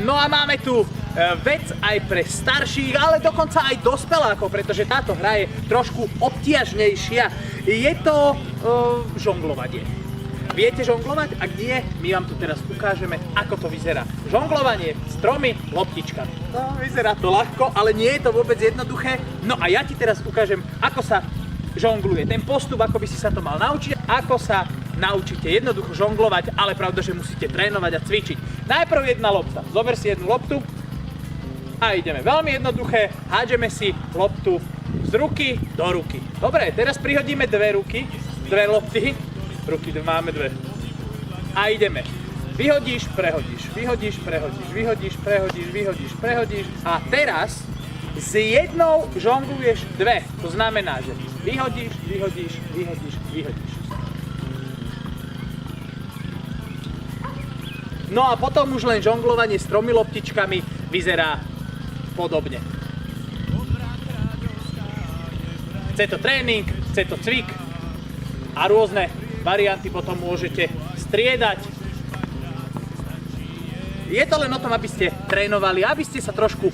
No a máme tu vec aj pre starších, ale dokonca aj dospelákov, pretože táto hra je trošku obťažnejšia. Je to žonglovanie. Viete žonglovať? Ak nie, my vám tu teraz ukážeme, ako to vyzerá. Žonglovanie s 3 loptičkami. No, vyzerá to ľahko, ale nie je to vôbec jednoduché. No a ja ti teraz ukážem, ako sa žongluje. Ten postup, ako by si sa to mal naučiť, ako sa naučíte jednoducho žonglovať, ale pravda, že musíte trénovať a cvičiť. Najprv jedna lopta. Zober si jednu loptu a ideme. Veľmi jednoduché, hádžeme si loptu z ruky do ruky. Dobre, teraz prihodíme 2 ruky, 2 lopty. Ruky máme 2. A ideme. Vyhodíš, prehodíš, vyhodíš, prehodíš, vyhodíš, prehodíš, vyhodíš, prehodíš. A teraz s jednou žongluješ 2. To znamená, že vyhodíš, vyhodíš, vyhodíš, vyhodíš. No a potom už len žonglovanie s 3 loptičkami vyzerá podobne. Chce to tréning, chce to cvik a rôzne varianty potom môžete striedať. Je to len o tom, aby ste trénovali, aby ste sa trošku